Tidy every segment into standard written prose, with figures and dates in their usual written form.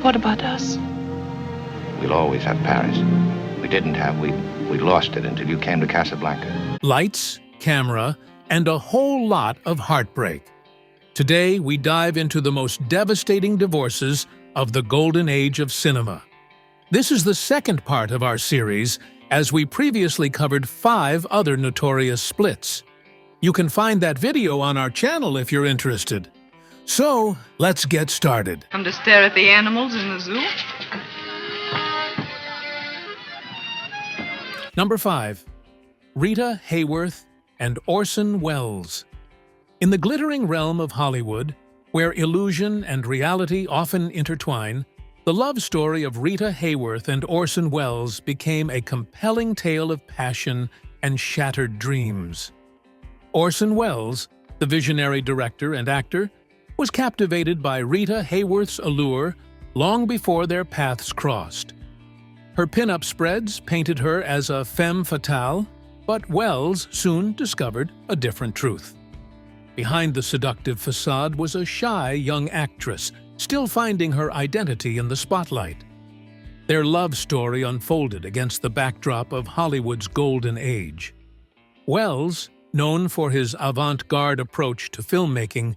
What about us? We'll always have Paris. We didn't have, we lost it until you came to Casablanca. Lights, camera, and a whole lot of heartbreak. Today, we dive into the most devastating divorces of the golden age of cinema. This is the second part of our series, as we previously covered 5 other notorious splits. You can find that video on our channel if you're interested. So, let's get started. Come to stare at the animals in the zoo? Number 5. Rita Hayworth and Orson Welles. In the glittering realm of Hollywood, where illusion and reality often intertwine, the love story of Rita Hayworth and Orson Welles became a compelling tale of passion and shattered dreams. Orson Welles, the visionary director and actor, was captivated by Rita Hayworth's allure long before their paths crossed. Her pin-up spreads painted her as a femme fatale, but Welles soon discovered a different truth. Behind the seductive facade was a shy young actress, still finding her identity in the spotlight. Their love story unfolded against the backdrop of Hollywood's golden age. Welles, known for his avant-garde approach to filmmaking,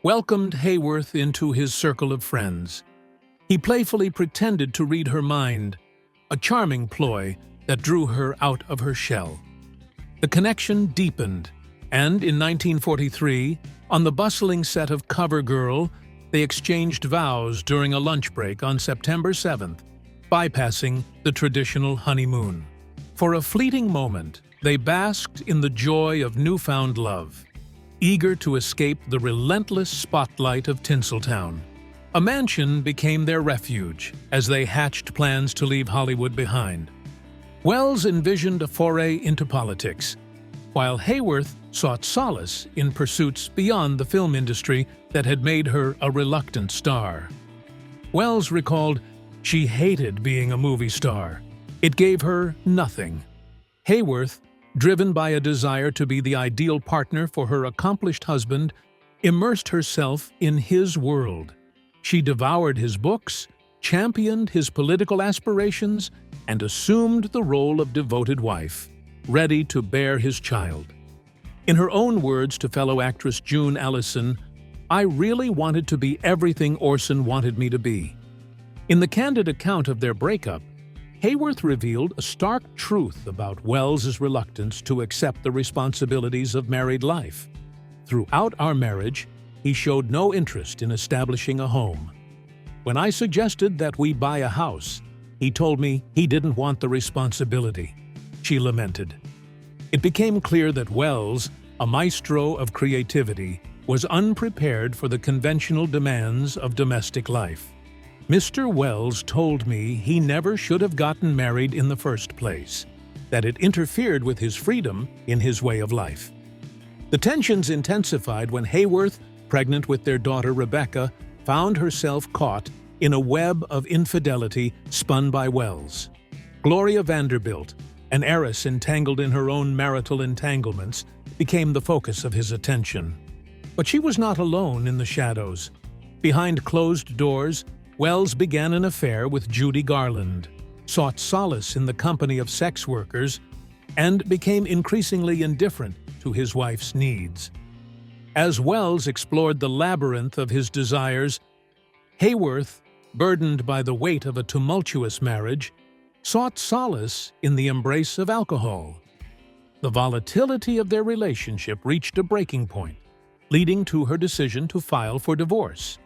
welcomed Hayworth into his circle of friends. He playfully pretended to read her mind, a charming ploy that drew her out of her shell. The connection deepened, and in 1943, on the bustling set of CoverGirl, they exchanged vows during a lunch break on September 7th, bypassing the traditional honeymoon. For a fleeting moment, they basked in the joy of newfound love, eager to escape the relentless spotlight of Tinseltown. A mansion became their refuge as they hatched plans to leave Hollywood behind. Welles envisioned a foray into politics, while Hayworth sought solace in pursuits beyond the film industry that had made her a reluctant star. Welles recalled, "She hated being a movie star. It gave her nothing." Hayworth, driven by a desire to be the ideal partner for her accomplished husband, immersed herself in his world. She devoured his books, championed his political aspirations, and assumed the role of devoted wife, ready to bear his child. In her own words to fellow actress Joan Allison, "I really wanted to be everything Orson wanted me to be." In the candid account of their breakup, Hayworth revealed a stark truth about Welles' reluctance to accept the responsibilities of married life. "Throughout our marriage, he showed no interest in establishing a home. When I suggested that we buy a house, he told me he didn't want the responsibility," she lamented. It became clear that Welles, a maestro of creativity, was unprepared for the conventional demands of domestic life. "Mr. Welles told me he never should have gotten married in the first place, that it interfered with his freedom in his way of life." The tensions intensified when Hayworth, pregnant with their daughter Rebecca, found herself caught in a web of infidelity spun by Welles. Gloria Vanderbilt, an heiress entangled in her own marital entanglements, became the focus of his attention. But she was not alone in the shadows. Behind closed doors, Welles began an affair with Judy Garland, sought solace in the company of sex workers, and became increasingly indifferent to his wife's needs. As Welles explored the labyrinth of his desires, Hayworth, burdened by the weight of a tumultuous marriage, sought solace in the embrace of alcohol. The volatility of their relationship reached a breaking point, leading to her decision to file for divorce,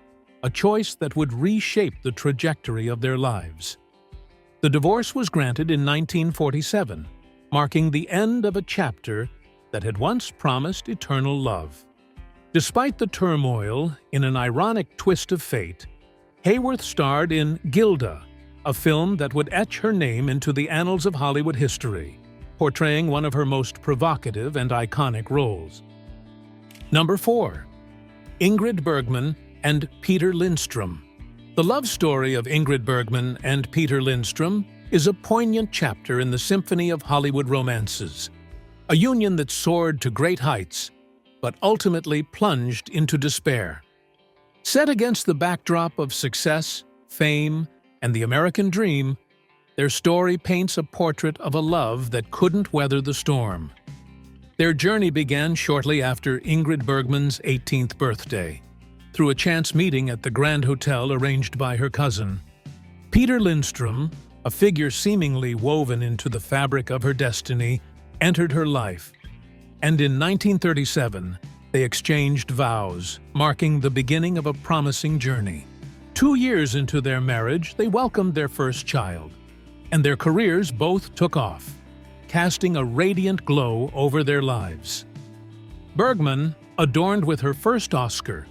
a choice that would reshape the trajectory of their lives. The divorce was granted in 1947, marking the end of a chapter that had once promised eternal love. Despite the turmoil, in an ironic twist of fate, Hayworth starred in Gilda, a film that would etch her name into the annals of Hollywood history, portraying one of her most provocative and iconic roles. Number 4. Ingrid Bergman and Peter Lindstrom. The love story of Ingrid Bergman and Peter Lindstrom is a poignant chapter in the symphony of Hollywood romances, a union that soared to great heights, but ultimately plunged into despair. Set against the backdrop of success, fame, and the American dream, their story paints a portrait of a love that couldn't weather the storm. Their journey began shortly after Ingrid Bergman's 18th birthday, through a chance meeting at the Grand Hotel arranged by her cousin. Peter Lindstrom, a figure seemingly woven into the fabric of her destiny, entered her life, and in 1937 they exchanged vows, marking the beginning of a promising journey. 2 years into their marriage, they welcomed their first child, and their careers both took off, casting a radiant glow over their lives. Bergman adorned with her first Oscar,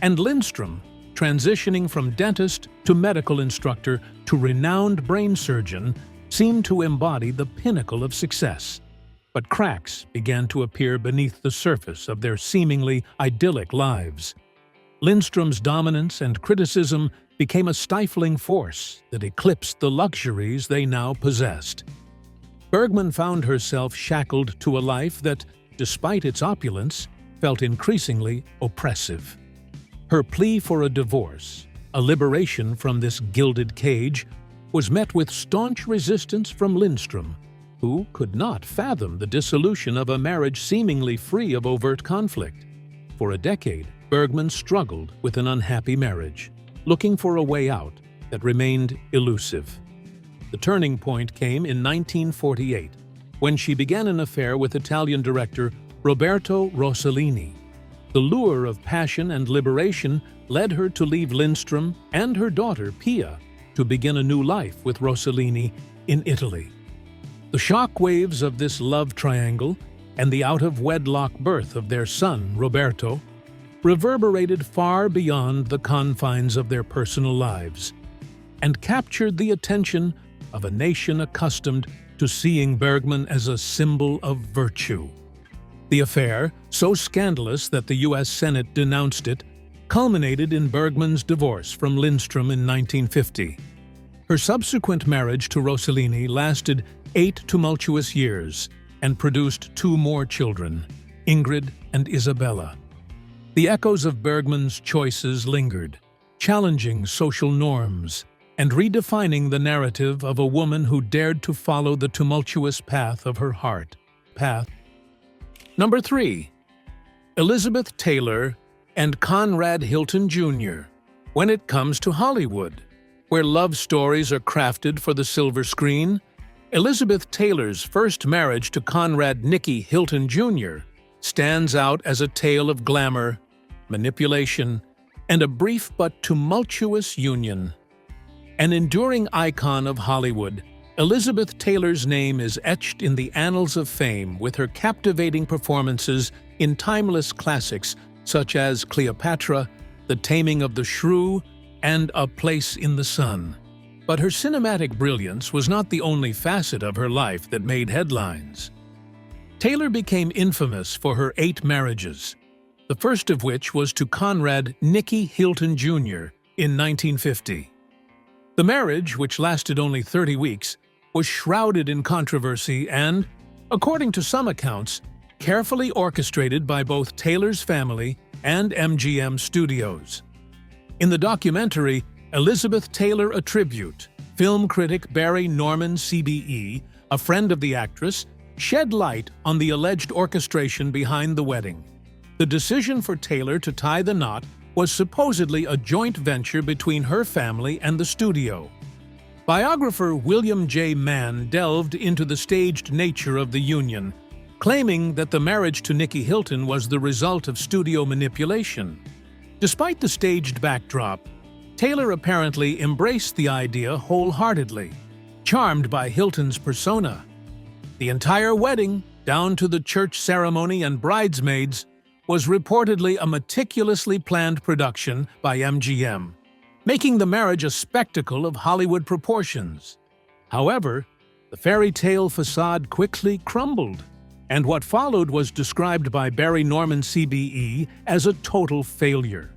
and Lindstrom transitioning from dentist to medical instructor to renowned brain surgeon seemed to embody the pinnacle of success. But cracks began to appear beneath the surface of their seemingly idyllic lives. Lindstrom's dominance and criticism became a stifling force that eclipsed the luxuries they now possessed. Bergman found herself shackled to a life that, despite its opulence, felt increasingly oppressive. Her plea for a divorce, a liberation from this gilded cage, was met with staunch resistance from Lindstrom, who could not fathom the dissolution of a marriage seemingly free of overt conflict. For a decade, Bergman struggled with an unhappy marriage, looking for a way out that remained elusive. The turning point came in 1948, when she began an affair with Italian director Roberto Rossellini. The lure of passion and liberation led her to leave Lindstrom and her daughter Pia to begin a new life with Rossellini in Italy. The shock waves of this love triangle and the out-of-wedlock birth of their son, Roberto, reverberated far beyond the confines of their personal lives and captured the attention of a nation accustomed to seeing Bergman as a symbol of virtue. The affair, so scandalous that the U.S. Senate denounced it, culminated in Bergman's divorce from Lindstrom in 1950. Her subsequent marriage to Rossellini lasted 8 tumultuous years and produced 2 more children, Ingrid and Isabella. The echoes of Bergman's choices lingered, challenging social norms and redefining the narrative of a woman who dared to follow the tumultuous path of her heart. Number 3. Elizabeth Taylor and Conrad Hilton Jr. When it comes to Hollywood, where love stories are crafted for the silver screen, Elizabeth Taylor's first marriage to Conrad "Nicky" Hilton Jr. stands out as a tale of glamour, manipulation, and a brief but tumultuous union. An enduring icon of Hollywood, Elizabeth Taylor's name is etched in the annals of fame with her captivating performances in timeless classics such as Cleopatra, The Taming of the Shrew, and A Place in the Sun. But her cinematic brilliance was not the only facet of her life that made headlines. Taylor became infamous for her 8 marriages, the first of which was to Conrad "Nicky" Hilton Jr. in 1950. The marriage, which lasted only 30 weeks, was shrouded in controversy and, according to some accounts, carefully orchestrated by both Taylor's family and MGM Studios. In the documentary Elizabeth Taylor: A Tribute, film critic Barry Norman CBE, a friend of the actress, shed light on the alleged orchestration behind the wedding. The decision for Taylor to tie the knot was supposedly a joint venture between her family and the studio. Biographer William J. Mann delved into the staged nature of the union, claiming that the marriage to Nicky Hilton was the result of studio manipulation. Despite the staged backdrop, Taylor apparently embraced the idea wholeheartedly, charmed by Hilton's persona. The entire wedding, down to the church ceremony and bridesmaids, was reportedly a meticulously planned production by MGM, making the marriage a spectacle of Hollywood proportions. However, the fairy tale facade quickly crumbled, and what followed was described by Barry Norman CBE as a total failure.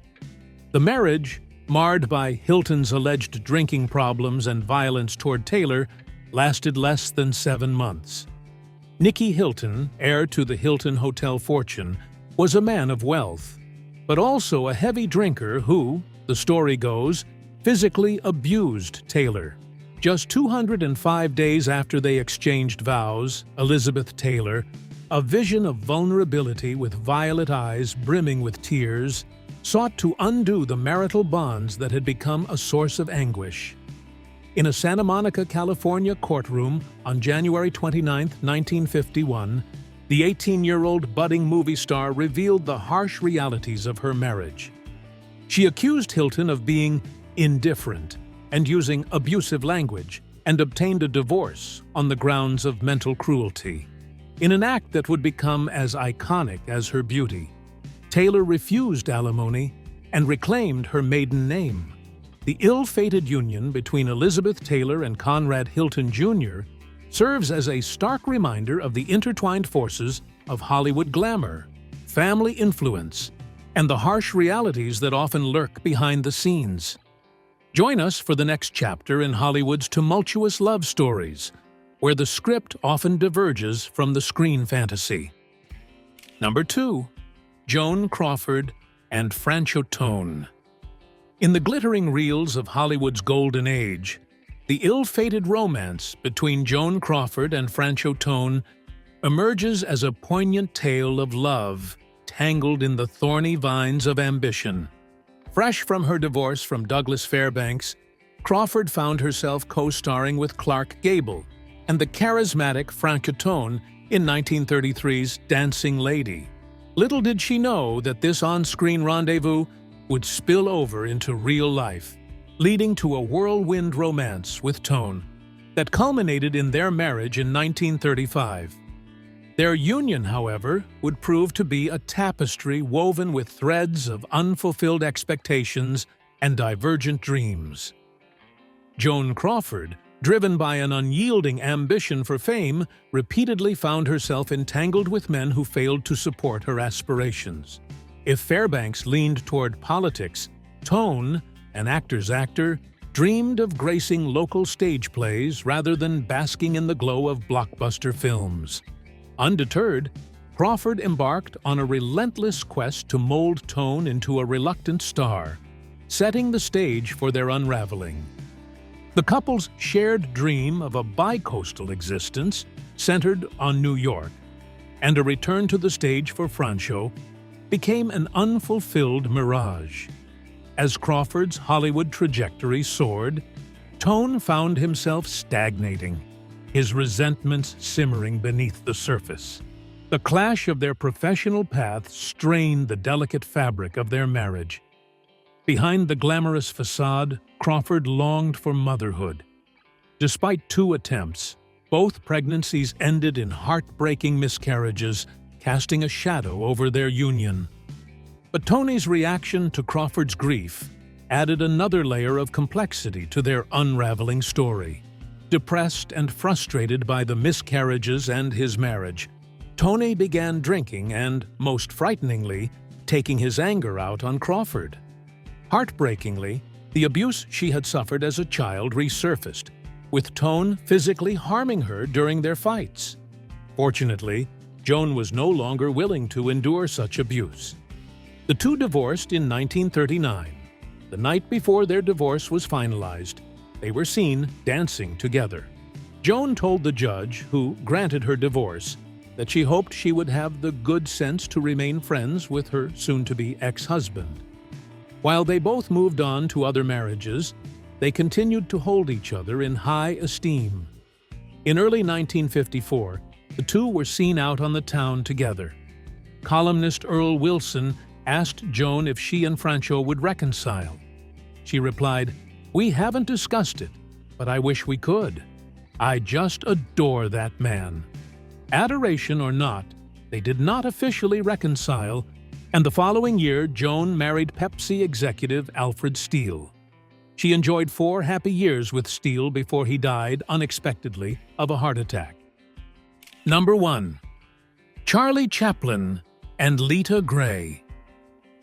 The marriage, marred by Hilton's alleged drinking problems and violence toward Taylor, lasted less than 7 months. Nicky Hilton, heir to the Hilton Hotel fortune, was a man of wealth, but also a heavy drinker who, the story goes, physically abused Taylor. Just 205 days after they exchanged vows, Elizabeth Taylor, a vision of vulnerability with violet eyes brimming with tears, sought to undo the marital bonds that had become a source of anguish. In a Santa Monica, California courtroom on January 29, 1951, the 18-year-old budding movie star revealed the harsh realities of her marriage. She accused Hilton of being indifferent and using abusive language, and obtained a divorce on the grounds of mental cruelty. In an act that would become as iconic as her beauty, Taylor refused alimony and reclaimed her maiden name. The ill-fated union between Elizabeth Taylor and Conrad Hilton Jr. serves as a stark reminder of the intertwined forces of Hollywood glamour, family influence, and the harsh realities that often lurk behind the scenes. Join us for the next chapter in Hollywood's tumultuous love stories, where the script often diverges from the screen fantasy. Number 2. Joan Crawford and Franco Tone. In the glittering reels of Hollywood's golden age, the ill-fated romance between Joan Crawford and Franco Tone emerges as a poignant tale of love tangled in the thorny vines of ambition. Fresh from her divorce from Douglas Fairbanks, Crawford found herself co-starring with Clark Gable and the charismatic Franco Tone in 1933's Dancing Lady. Little did she know that this on-screen rendezvous would spill over into real life, leading to a whirlwind romance with Tone that culminated in their marriage in 1935. Their union, however, would prove to be a tapestry woven with threads of unfulfilled expectations and divergent dreams. Joan Crawford, driven by an unyielding ambition for fame, repeatedly found herself entangled with men who failed to support her aspirations. If Fairbanks leaned toward politics, Tone, an actor's actor, dreamed of gracing local stage plays rather than basking in the glow of blockbuster films. Undeterred, Crawford embarked on a relentless quest to mold Tone into a reluctant star, setting the stage for their unraveling. The couple's shared dream of a bi-coastal existence centered on New York, and a return to the stage for Franco, became an unfulfilled mirage. As Crawford's Hollywood trajectory soared, Tone found himself stagnating, his resentments simmering beneath the surface. The clash of their professional paths strained the delicate fabric of their marriage. Behind the glamorous facade, Crawford longed for motherhood. Despite 2 attempts, both pregnancies ended in heartbreaking miscarriages, casting a shadow over their union. But Tony's reaction to Crawford's grief added another layer of complexity to their unraveling story. Depressed and frustrated by the miscarriages and his marriage, Tony began drinking and, most frighteningly, taking his anger out on Crawford. Heartbreakingly, the abuse she had suffered as a child resurfaced, with Tone physically harming her during their fights. Fortunately, Joan was no longer willing to endure such abuse. The two divorced in 1939. The night before their divorce was finalized, they were seen dancing together. Joan told the judge, who granted her divorce, that she hoped she would have the good sense to remain friends with her soon-to-be ex-husband. While they both moved on to other marriages, they continued to hold each other in high esteem. In early 1954, the two were seen out on the town together. Columnist Earl Wilson asked Joan if she and Franco would reconcile. She replied, "We haven't discussed it, but I wish we could. I just adore that man." Adoration or not, they did not officially reconcile, and the following year Joan married Pepsi executive Alfred Steele. She enjoyed 4 happy years with Steele before he died unexpectedly of a heart attack. Number 1. Charlie Chaplin and Lita Grey.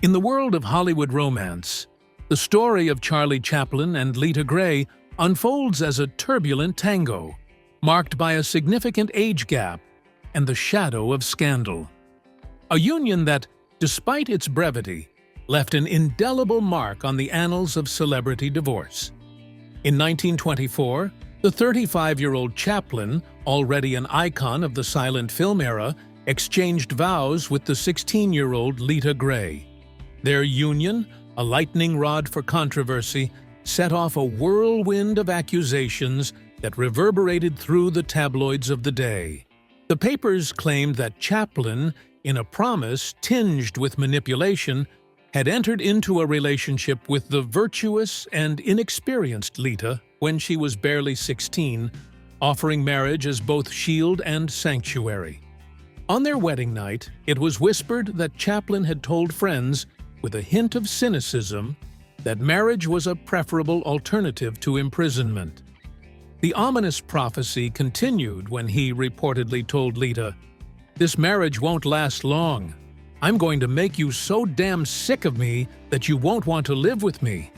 In the world of Hollywood romance, the story of Charlie Chaplin and Lita Grey unfolds as a turbulent tango, marked by a significant age gap and the shadow of scandal. A union that, despite its brevity, left an indelible mark on the annals of celebrity divorce. In 1924, the 35-year-old Chaplin, already an icon of the silent film era, exchanged vows with the 16-year-old Lita Gray. Their union, a lightning rod for controversy, set off a whirlwind of accusations that reverberated through the tabloids of the day. The papers claimed that Chaplin, in a promise tinged with manipulation, had entered into a relationship with the virtuous and inexperienced Lita when she was barely 16, offering marriage as both shield and sanctuary. On their wedding night, it was whispered that Chaplin had told friends, with a hint of cynicism, that marriage was a preferable alternative to imprisonment. The ominous prophecy continued when he reportedly told Lita, "This marriage won't last long. I'm going to make you so damn sick of me that you won't want to live with me."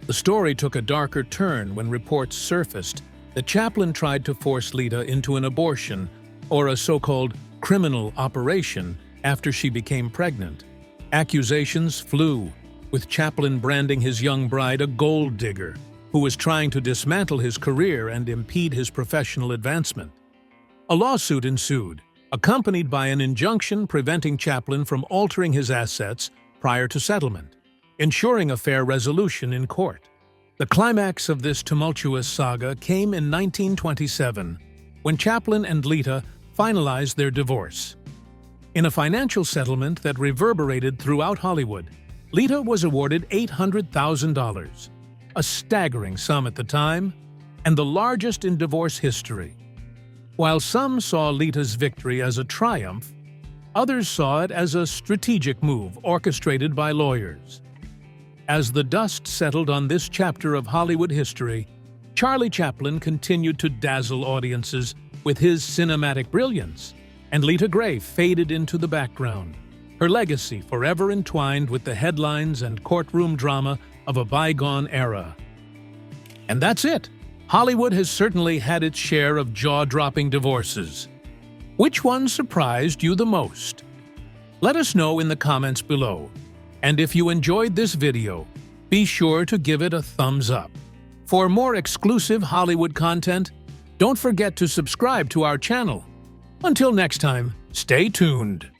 The story took a darker turn when reports surfaced that Chaplin tried to force Lita into an abortion, or a so-called criminal operation, after she became pregnant. Accusations flew, with Chaplin branding his young bride a gold digger who was trying to dismantle his career and impede his professional advancement. A lawsuit ensued, accompanied by an injunction preventing Chaplin from altering his assets prior to settlement, ensuring a fair resolution in court. The climax of this tumultuous saga came in 1927, when Chaplin and Lita finalized their divorce. In a financial settlement that reverberated throughout Hollywood, Lita was awarded $800,000, a staggering sum at the time, and the largest in divorce history. While some saw Lita's victory as a triumph, others saw it as a strategic move orchestrated by lawyers. As the dust settled on this chapter of Hollywood history, Charlie Chaplin continued to dazzle audiences with his cinematic brilliance, and Lita Gray faded into the background, her legacy forever entwined with the headlines and courtroom drama of a bygone era. And that's it. Hollywood has certainly had its share of jaw-dropping divorces. Which one surprised you the most? Let us know in the comments below. And if you enjoyed this video, be sure to give it a thumbs up. For more exclusive Hollywood content, don't forget to subscribe to our channel. Until next time, stay tuned.